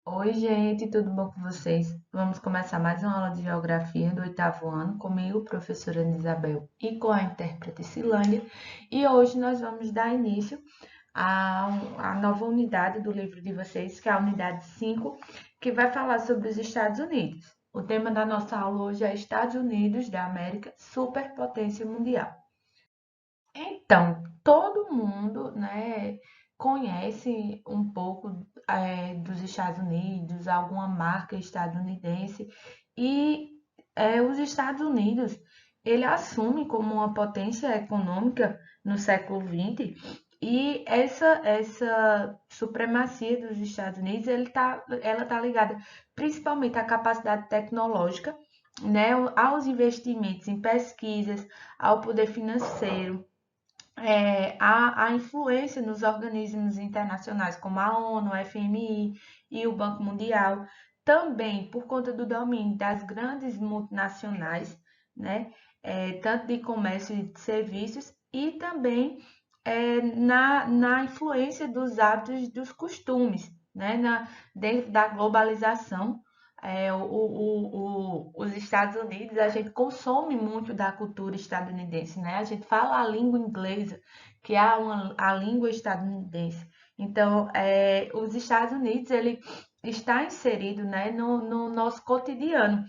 Oi, gente, tudo bom com vocês? Vamos começar mais uma aula de geografia do oitavo ano, comigo, professora Ana Isabel, e com a intérprete Silânia. E hoje nós vamos dar início à nova unidade do livro de vocês, que é a unidade 5, que vai falar sobre os Estados Unidos. O tema da nossa aula hoje é Estados Unidos da América, superpotência mundial. Então, todo mundo, né, conhece um pouco dos Estados Unidos, alguma marca estadunidense, e os Estados Unidos, ele assume como uma potência econômica no século XX, e essa supremacia dos Estados Unidos, ela tá ligada principalmente à capacidade tecnológica, né, aos investimentos em pesquisas, ao poder financeiro, a influência nos organismos internacionais, como a ONU, a FMI e o Banco Mundial, também por conta do domínio das grandes multinacionais, né, tanto de comércio e de serviços, e também na influência dos hábitos e dos costumes, né, dentro da globalização. Os Estados Unidos, a gente consome muito da cultura estadunidense, né? A gente fala a língua inglesa, que é a língua estadunidense. Então, os Estados Unidos, ele está inserido, né, no nosso cotidiano.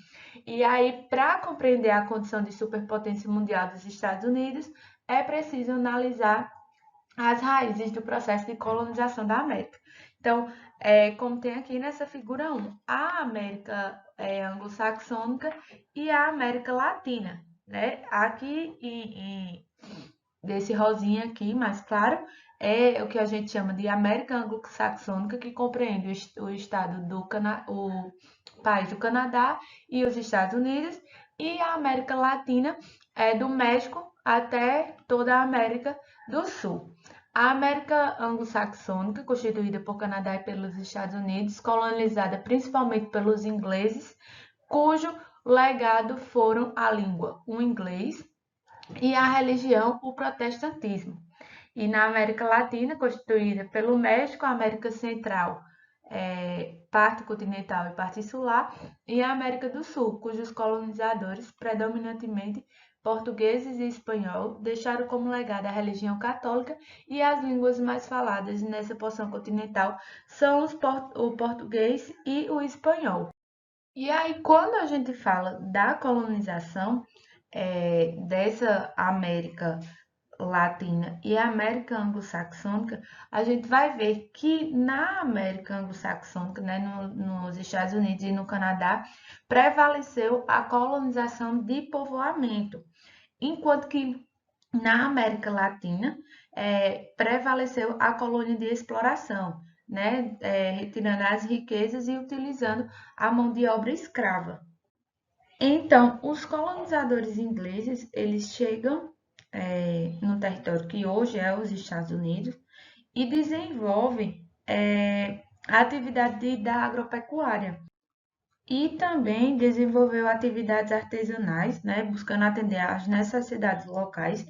E aí, para compreender a condição de superpotência mundial dos Estados Unidos, é preciso analisar as raízes do processo de colonização da América. Então, como tem aqui nessa figura 1, a América anglo-saxônica e a América Latina, né? Aqui desse rosinha aqui, mais claro, é o que a gente chama de América anglo-saxônica, que compreende o estado o país do Canadá e os Estados Unidos, e a América Latina é do México até toda a América do Sul. A América anglo-saxônica, constituída por Canadá e pelos Estados Unidos, colonizada principalmente pelos ingleses, cujo legado foram a língua, o inglês, e a religião, o protestantismo. E na América Latina, constituída pelo México, a América Central, parte continental e parte insular, e a América do Sul, cujos colonizadores, predominantemente portugueses e espanhol, deixaram como legado a religião católica, e as línguas mais faladas nessa porção continental são o português e o espanhol. E aí, quando a gente fala da colonização dessa América Latina e América Anglo-Saxônica, a gente vai ver que na América Anglo-Saxônica, né, nos Estados Unidos e no Canadá, prevaleceu a colonização de povoamento, enquanto que na América Latina prevaleceu a colônia de exploração, né, retirando as riquezas e utilizando a mão de obra escrava. Então, os colonizadores ingleses, eles chegam no território que hoje é os Estados Unidos e desenvolvem a atividade da agropecuária. E também desenvolveu atividades artesanais, né, buscando atender às necessidades locais.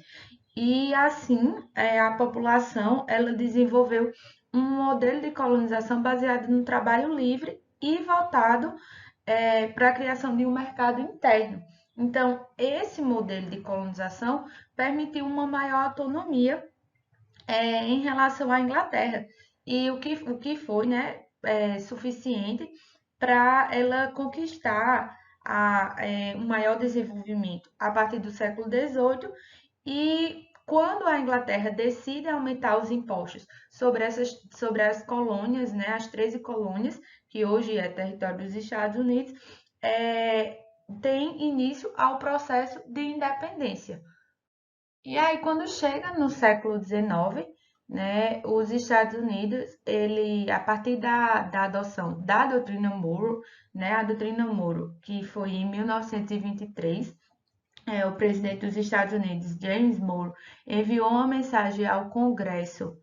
E assim, a população ela desenvolveu um modelo de colonização baseado no trabalho livre e voltado para a criação de um mercado interno. Então, esse modelo de colonização permitiu uma maior autonomia em relação à Inglaterra, e o que foi, né, suficiente para ela conquistar um maior desenvolvimento a partir do século XVIII. E quando a Inglaterra decide aumentar os impostos sobre as colônias, né, as 13 colônias, que hoje é território dos Estados Unidos, é, tem início ao processo de independência. E aí, quando chega no século XIX, né, os Estados Unidos, ele, a partir da adoção da doutrina Monroe, né, a doutrina Monroe, que foi em 1923, o presidente dos Estados Unidos, James Monroe, enviou uma mensagem ao Congresso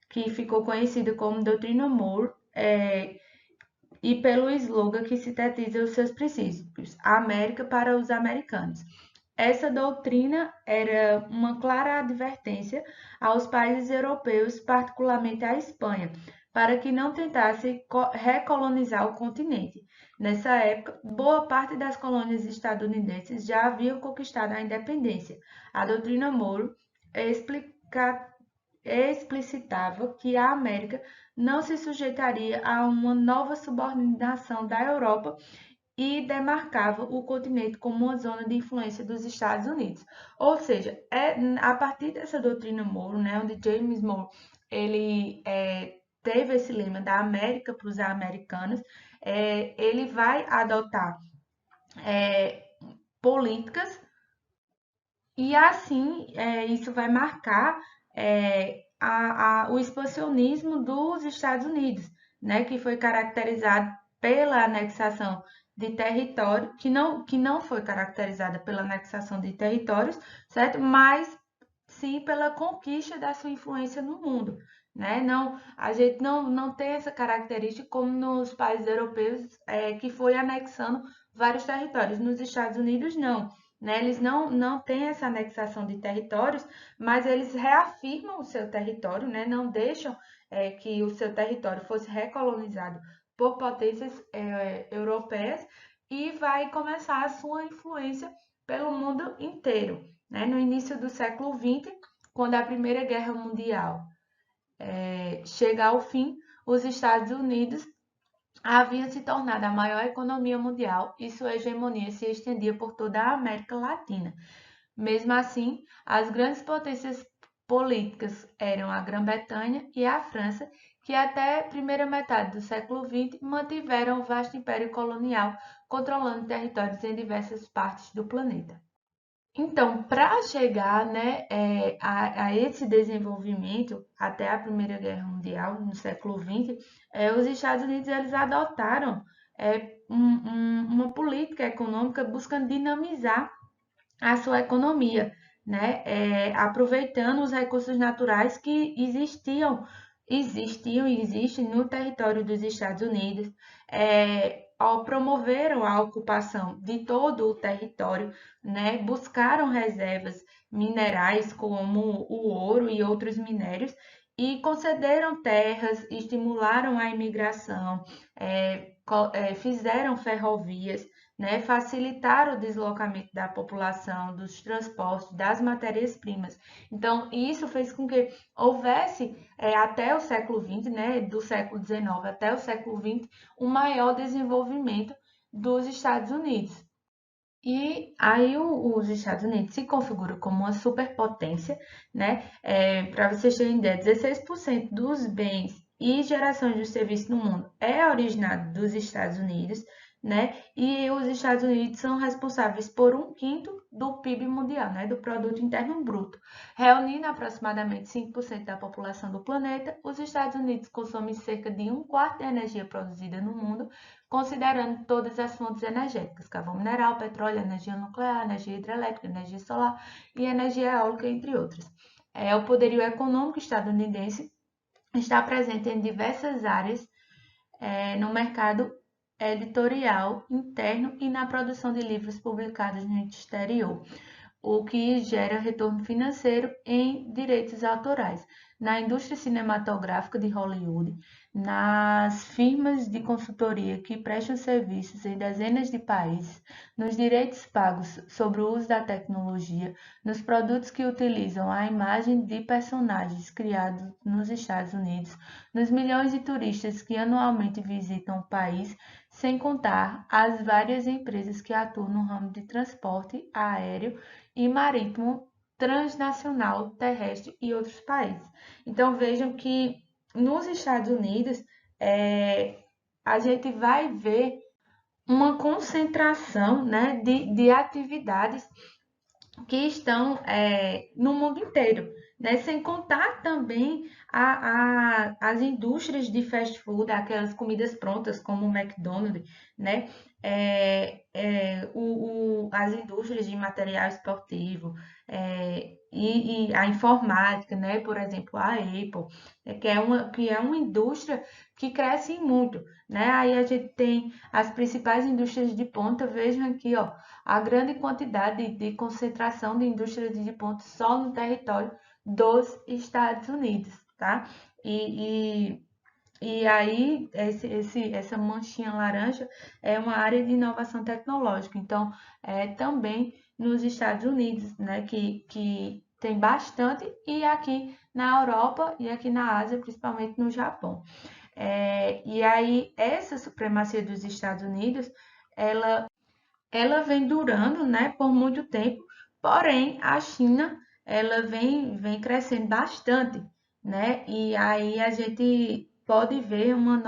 que ficou conhecida como Doutrina Monroe, e pelo slogan que sintetiza os seus princípios, a América para os americanos. Essa doutrina era uma clara advertência aos países europeus, particularmente à Espanha, para que não tentasse recolonizar o continente. Nessa época, boa parte das colônias estadunidenses já haviam conquistado a independência. A doutrina Monroe explicitava que a América não se sujeitaria a uma nova subordinação da Europa e demarcava o continente como uma zona de influência dos Estados Unidos. Ou seja, a partir dessa doutrina Monroe, né, onde James Monroe ele teve esse lema da América para os americanos, ele vai adotar políticas e assim isso vai marcar o expansionismo dos Estados Unidos, né, que foi caracterizado pela anexação de território, que não foi caracterizada pela anexação de territórios, certo? Mas sim pela conquista da sua influência no mundo, né? Não, a gente não tem essa característica como nos países europeus, que foi anexando vários territórios. Nos Estados Unidos, não. Né? Eles não têm essa anexação de territórios, mas eles reafirmam o seu território, né? Não deixam que o seu território fosse recolonizado por potências europeias e vai começar a sua influência pelo mundo inteiro. Né? No início do século XX, quando a Primeira Guerra Mundial chega ao fim, os Estados Unidos havia se tornado a maior economia mundial e sua hegemonia se estendia por toda a América Latina. Mesmo assim, as grandes potências políticas eram a Grã-Bretanha e a França, que até a primeira metade do século XX mantiveram o vasto império colonial, controlando territórios em diversas partes do planeta. Então, para chegar, né, a esse desenvolvimento até a Primeira Guerra Mundial, no século XX, os Estados Unidos eles adotaram uma política econômica buscando dinamizar a sua economia, né, aproveitando os recursos naturais que existiam e existem no território dos Estados Unidos, promoveram a ocupação de todo o território, né, buscaram reservas minerais como o ouro e outros minérios e concederam terras, estimularam a imigração, fizeram ferrovias, né, facilitaram o deslocamento da população, dos transportes, das matérias-primas. Então, isso fez com que houvesse, até o século XX, né, do século XIX até o século XX, um maior desenvolvimento dos Estados Unidos. E aí os Estados Unidos se configuram como uma superpotência, né? Para vocês terem ideia, 16% dos bens e gerações de serviços no mundo é originado dos Estados Unidos, né? E os Estados Unidos são responsáveis por 1/5 do PIB mundial, né? Do Produto Interno Bruto. Reunindo aproximadamente 5% da população do planeta, os Estados Unidos consomem cerca de 1/4 da energia produzida no mundo, considerando todas as fontes energéticas, carvão mineral, petróleo, energia nuclear, energia hidrelétrica, energia solar e energia eólica, entre outras. O poderio econômico estadunidense está presente em diversas áreas no mercado editorial interno e na produção de livros publicados no exterior, o que gera retorno financeiro em direitos autorais, na indústria cinematográfica de Hollywood, nas firmas de consultoria que prestam serviços em dezenas de países, nos direitos pagos sobre o uso da tecnologia, nos produtos que utilizam a imagem de personagens criados nos Estados Unidos, nos milhões de turistas que anualmente visitam o país, sem contar as várias empresas que atuam no ramo de transporte aéreo e marítimo, transnacional, terrestre e outros países. Então vejam que nos Estados Unidos a gente vai ver uma concentração, né, de atividades que estão no mundo inteiro, né? Sem contar também as indústrias de fast food, aquelas comidas prontas como o McDonald's, né? As indústrias de material esportivo e a informática, né? Por exemplo, a Apple, que é uma indústria que cresce muito, né? Aí a gente tem as principais indústrias de ponta, vejam aqui, ó, a grande quantidade de concentração de indústrias de ponta só no território dos Estados Unidos, tá? E E aí, essa manchinha laranja é uma área de inovação tecnológica. Então, também nos Estados Unidos, né, que tem bastante, e aqui na Europa e aqui na Ásia, principalmente no Japão. E aí, essa supremacia dos Estados Unidos, ela, ela vem durando, né, por muito tempo, porém, a China, ela vem crescendo bastante, né, e aí a gente pode ver uma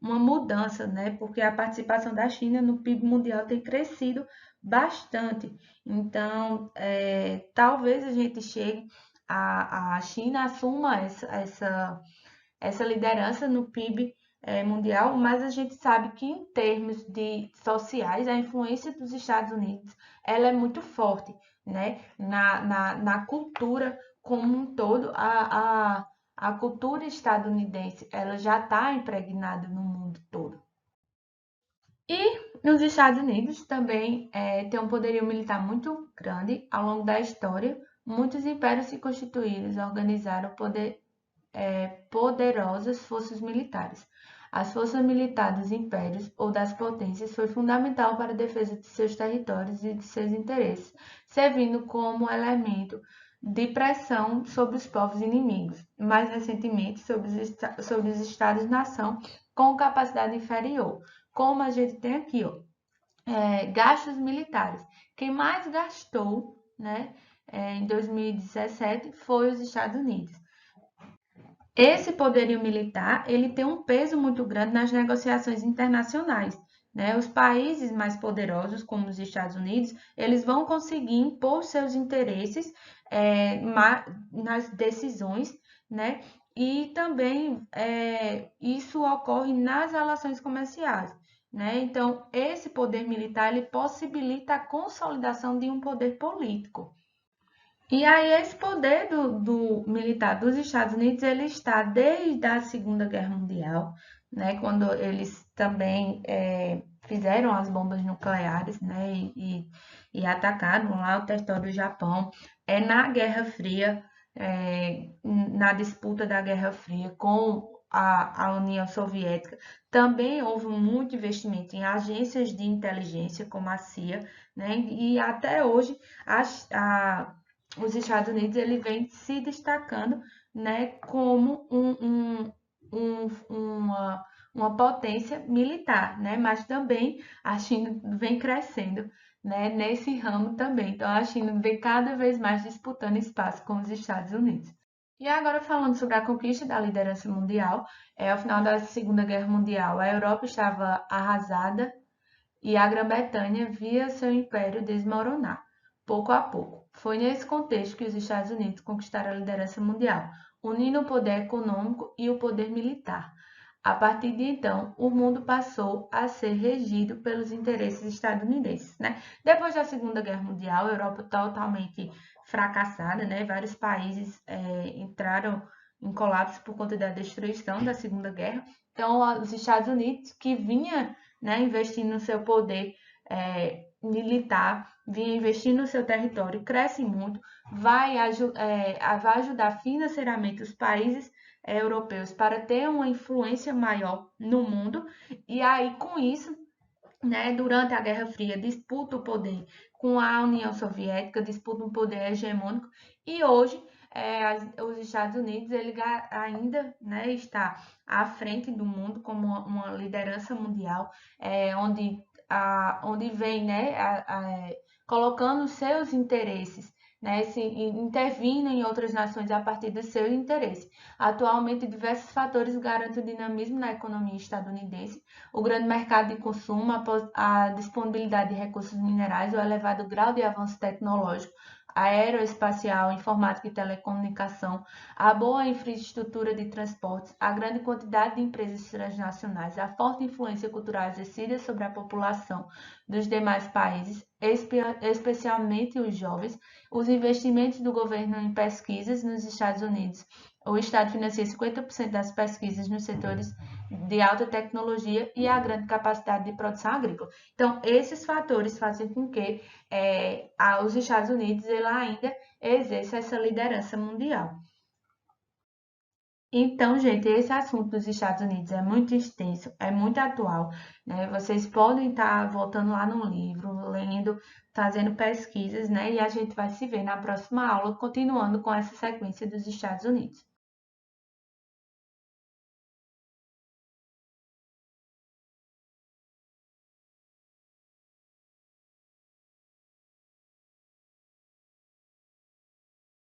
mudança, né, porque a participação da China no PIB mundial tem crescido bastante. Então, talvez a gente chegue, a China assuma essa liderança no PIB mundial, mas a gente sabe que em termos de sociais, a influência dos Estados Unidos ela é muito forte, né? Na cultura como um todo, a cultura estadunidense ela já está impregnada no mundo todo. E nos Estados Unidos também tem um poderio militar muito grande ao longo da história. Muitos impérios se constituíram, organizaram poderosas forças militares. As forças militares dos impérios ou das potências foi fundamental para a defesa de seus territórios e de seus interesses, servindo como elemento de pressão sobre os povos inimigos, mais recentemente sobre os estados-nação com capacidade inferior, como a gente tem aqui, ó, gastos militares. Quem mais gastou, né, em 2017 foi os Estados Unidos. Esse poderio militar, ele tem um peso muito grande nas negociações internacionais, né? Os países mais poderosos, como os Estados Unidos, eles vão conseguir impor seus interesses nas decisões, né? E também isso ocorre nas relações comerciais, né? Então, esse poder militar, ele possibilita a consolidação de um poder político. E aí esse poder do militar dos Estados Unidos, ele está desde a Segunda Guerra Mundial, né, quando eles também fizeram as bombas nucleares, né, e atacaram lá o território do Japão. Na Guerra Fria, na disputa da Guerra Fria com a União Soviética, também houve muito investimento em agências de inteligência, como a CIA, né, e até hoje os Estados Unidos ele vem se destacando, né, como uma potência militar, né, mas também a China vem crescendo, né, nesse ramo também. Então a China vem cada vez mais disputando espaço com os Estados Unidos. E agora falando sobre a conquista da liderança mundial, ao final da Segunda Guerra Mundial, a Europa estava arrasada e a Grã-Bretanha via seu império desmoronar, pouco a pouco. Foi nesse contexto que os Estados Unidos conquistaram a liderança mundial, unindo o poder econômico e o poder militar. A partir de então, o mundo passou a ser regido pelos interesses estadunidenses, né? Depois da Segunda Guerra Mundial, a Europa totalmente fracassada, né? Vários países entraram em colapso por conta da destruição da Segunda Guerra. Então, os Estados Unidos, que vinha, né, investindo no seu poder militar, vinha investindo no seu território, cresce muito, vai ajudar financeiramente os países europeus para ter uma influência maior no mundo, e aí com isso, né, durante a Guerra Fria, disputa o poder com a União Soviética, disputa um poder hegemônico, e hoje os Estados Unidos ele ainda, né, está à frente do mundo como uma liderança mundial, onde vem, né, colocando seus interesses, né, intervindo em outras nações a partir do seu interesse. Atualmente, diversos fatores garantem o dinamismo na economia estadunidense: o grande mercado de consumo, a disponibilidade de recursos minerais, o elevado grau de avanço tecnológico, aeroespacial, informática e telecomunicação, a boa infraestrutura de transportes, a grande quantidade de empresas transnacionais, a forte influência cultural exercida sobre a população dos demais países, especialmente os jovens, os investimentos do governo em pesquisas nos Estados Unidos. O Estado financia 50% das pesquisas nos setores de alta tecnologia e a grande capacidade de produção agrícola. Então, esses fatores fazem com que os Estados Unidos ainda exerça essa liderança mundial. Então, gente, esse assunto dos Estados Unidos é muito extenso, é muito atual, né? Vocês podem estar voltando lá no livro, lendo, fazendo pesquisas, né? E a gente vai se ver na próxima aula, continuando com essa sequência dos Estados Unidos.